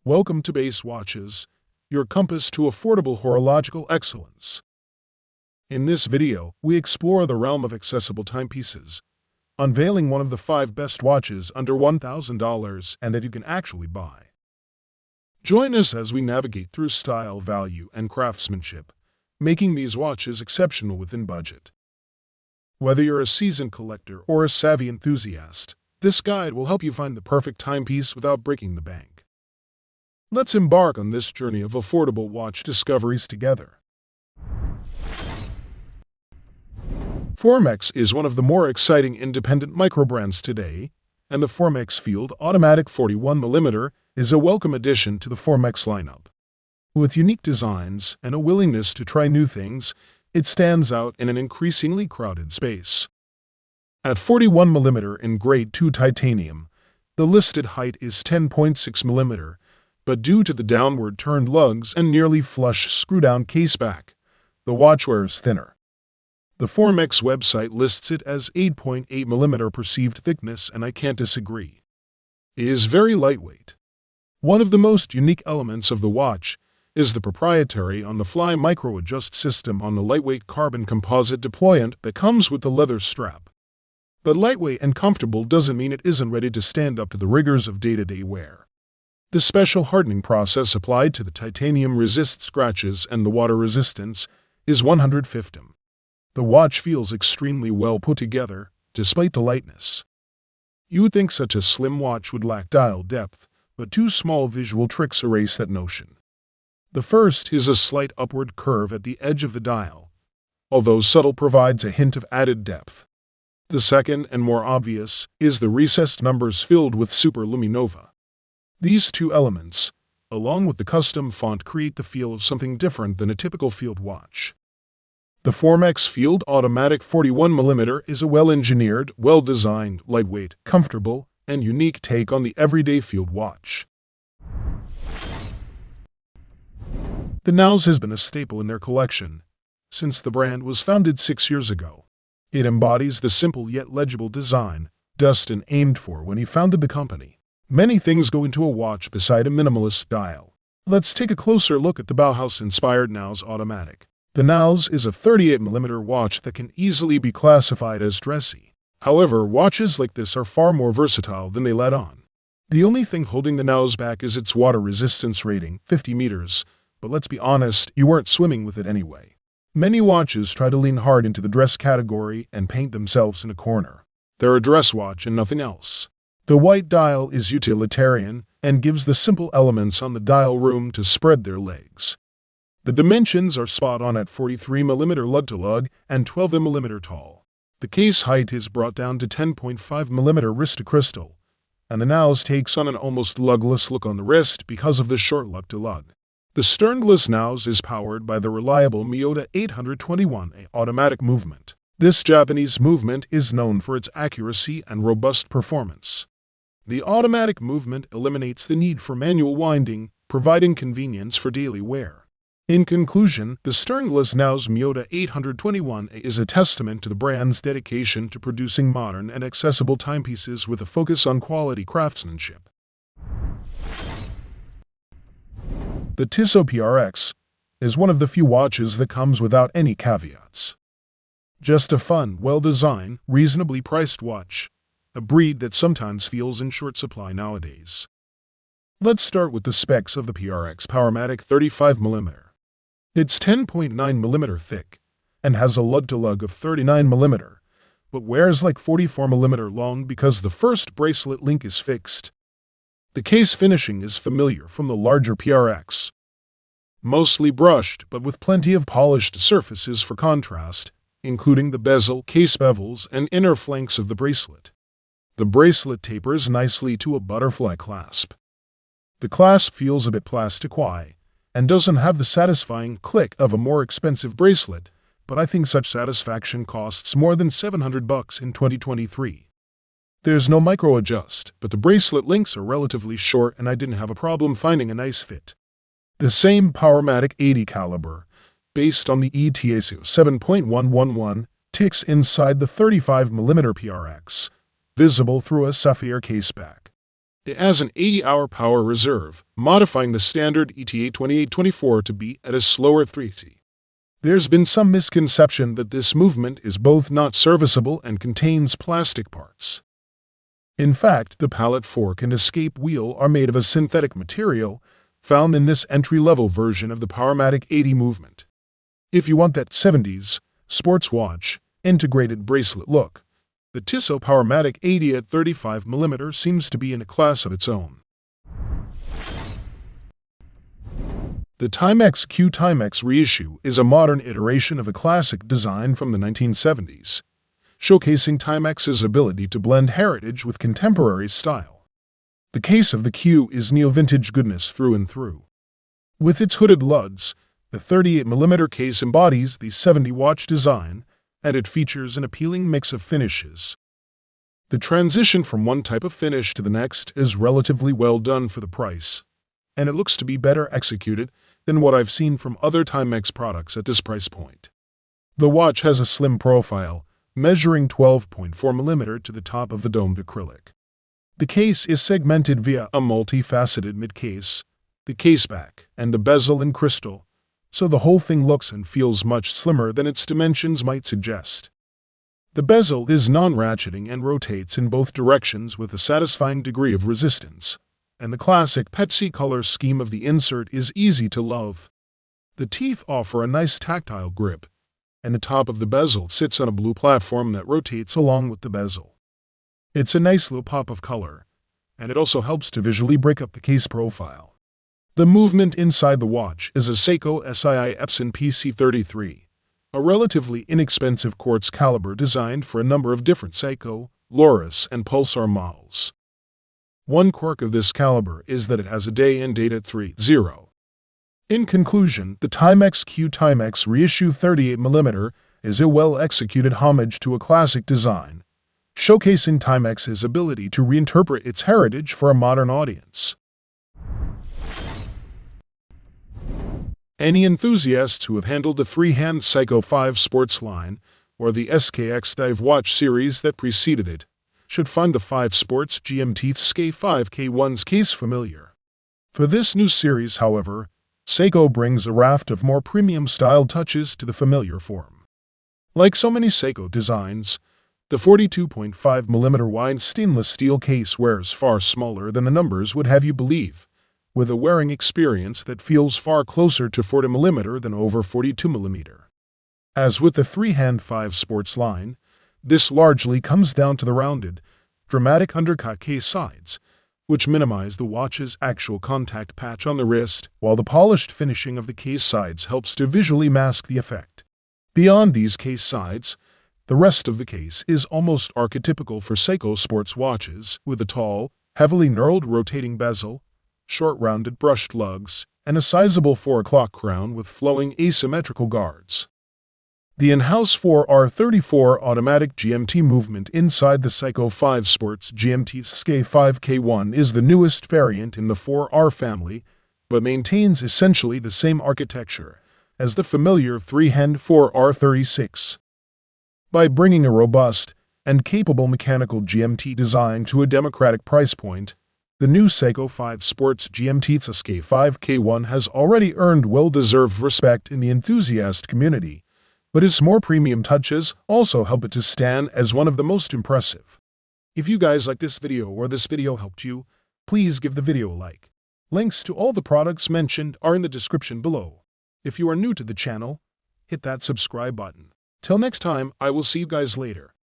Welcome to Base Watches, your compass to affordable horological excellence. In this video, we explore the realm of accessible timepieces, unveiling one of the 5 best watches under $1,000 and that you can actually buy. Join us as we navigate through style, value, and craftsmanship, making these watches exceptional within budget. Whether you're a seasoned collector or a savvy enthusiast, this guide will help you find the perfect timepiece without breaking the bank. Let's embark on this journey of affordable watch discoveries together. Formex is one of the more exciting independent microbrands today, and the Formex Field Automatic 41mm is a welcome addition to the Formex lineup. With unique designs and a willingness to try new things, it stands out in an increasingly crowded space. At 41mm in Grade 2 titanium, the listed height is 10.6mm, but due to the downward-turned lugs and nearly flush screw-down caseback, the watch wears thinner. The Formex website lists it as 8.8mm perceived thickness, and I can't disagree. It is very lightweight. One of the most unique elements of the watch is the proprietary on-the-fly micro-adjust system on the lightweight carbon composite deployant that comes with the leather strap. But lightweight and comfortable doesn't mean it isn't ready to stand up to the rigors of day-to-day wear. The special hardening process applied to the titanium resists scratches, and the water resistance is 150. The watch feels extremely well put together, despite the lightness. You would think such a slim watch would lack dial depth, but 2 small visual tricks erase that notion. The first is a slight upward curve at the edge of the dial, although subtle, provides a hint of added depth. The second, and more obvious, is the recessed numbers filled with superluminova. These 2 elements, along with the custom font, create the feel of something different than a typical field watch. The Formex Field Automatic 41mm is a well-engineered, well-designed, lightweight, comfortable, and unique take on the everyday field watch. The Naos has been a staple in their collection since the brand was founded 6 years ago. It embodies the simple yet legible design Dustin aimed for when he founded the company. Many things go into a watch beside a minimalist dial. Let's take a closer look at the Bauhaus-inspired Naos Automatic. The Naos is a 38mm watch that can easily be classified as dressy. However, watches like this are far more versatile than they let on. The only thing holding the Naos back is its water resistance rating, 50 meters, but let's be honest, you weren't swimming with it anyway. Many watches try to lean hard into the dress category and paint themselves in a corner. They're a dress watch and nothing else. The white dial is utilitarian and gives the simple elements on the dial room to spread their legs. The dimensions are spot on at 43mm lug-to-lug and 12mm tall. The case height is brought down to 10.5mm wrist to crystal, and the Naos takes on an almost lugless look on the wrist because of the short lug-to-lug. The Sternglas Naos is powered by the reliable Miyota 821A automatic movement. This Japanese movement is known for its accuracy and robust performance. The automatic movement eliminates the need for manual winding, providing convenience for daily wear. In conclusion, the Sternglas Naos Miyota 821A is a testament to the brand's dedication to producing modern and accessible timepieces with a focus on quality craftsmanship. The Tissot PRX is one of the few watches that comes without any caveats. Just a fun, well-designed, reasonably priced watch, a breed that sometimes feels in short supply nowadays. Let's start with the specs of the PRX Powermatic 35mm. It's 10.9mm thick and has a lug-to-lug of 39mm, but wears like 44mm long because the first bracelet link is fixed. The case finishing is familiar from the larger PRX. Mostly brushed, but with plenty of polished surfaces for contrast, including the bezel, case bevels, and inner flanks of the bracelet. The bracelet tapers nicely to a butterfly clasp. The clasp feels a bit plastic-y and doesn't have the satisfying click of a more expensive bracelet, but I think such satisfaction costs more than $700 in 2023. There's no micro-adjust, but the bracelet links are relatively short and I didn't have a problem finding a nice fit. The same Powermatic 80 caliber, based on the ETASU 7.111, ticks inside the 35mm PRX, visible through a sapphire caseback. It has an 80-hour power reserve, modifying the standard ETA 2824 to be at a slower 3T. There's been some misconception that this movement is both not serviceable and contains plastic parts. In fact, the pallet fork and escape wheel are made of a synthetic material found in this entry-level version of the Powermatic 80 movement. If you want that 70s sports watch integrated bracelet look, the Tissot Powermatic 80 at 35mm seems to be in a class of its own. The Timex Q Timex Reissue is a modern iteration of a classic design from the 1970s, showcasing Timex's ability to blend heritage with contemporary style. The case of the Q is neo-vintage goodness through and through. With its hooded lugs, the 38mm case embodies the 70 watch design, and it features an appealing mix of finishes. The transition from one type of finish to the next is relatively well done for the price, and it looks to be better executed than what I've seen from other Timex products at this price point. The watch has a slim profile, measuring 12.4mm to the top of the domed acrylic. The case is segmented via a multifaceted mid-case, the caseback, and the bezel in crystal, so the whole thing looks and feels much slimmer than its dimensions might suggest. The bezel is non-ratcheting and rotates in both directions with a satisfying degree of resistance, and the classic Pepsi color scheme of the insert is easy to love. The teeth offer a nice tactile grip, and the top of the bezel sits on a blue platform that rotates along with the bezel. It's a nice little pop of color, and it also helps to visually break up the case profile. The movement inside the watch is a Seiko SKI Epson PC33, a relatively inexpensive quartz caliber designed for a number of different Seiko, Loris, and Pulsar models. One quirk of this caliber is that it has a day and date at 3:0. In conclusion, the Timex Q Timex Reissue 38mm is a well-executed homage to a classic design, showcasing Timex's ability to reinterpret its heritage for a modern audience. Any enthusiasts who have handled the three-hand Seiko 5 sports line or the SKX dive watch series that preceded it should find the 5 Sports GMT SSK5K1's case familiar. For this new series, however, Seiko brings a raft of more premium-style touches to the familiar form. Like so many Seiko designs, the 42.5mm wide stainless steel case wears far smaller than the numbers would have you believe, with a wearing experience that feels far closer to 40mm than over 42mm. As with the three-hand 5 sports line, this largely comes down to the rounded, dramatic undercut case sides, which minimize the watch's actual contact patch on the wrist, while the polished finishing of the case sides helps to visually mask the effect. Beyond these case sides, the rest of the case is almost archetypical for Seiko sports watches, with a tall, heavily knurled rotating bezel, short rounded brushed lugs, and a sizable 4 o'clock crown with flowing asymmetrical guards. The in-house 4R34 automatic GMT movement inside the Seiko 5 Sports GMT SSK5K1 is the newest variant in the 4R family, but maintains essentially the same architecture as the familiar three-hand 4R36. By bringing a robust and capable mechanical GMT design to a democratic price point, the new Seiko 5 Sports GMT SSK5K1 has already earned well-deserved respect in the enthusiast community, but its more premium touches also help it to stand as one of the most impressive. If you guys like this video or this video helped you, please give the video a like. Links to all the products mentioned are in the description below. If you are new to the channel, hit that subscribe button. Till next time, I will see you guys later.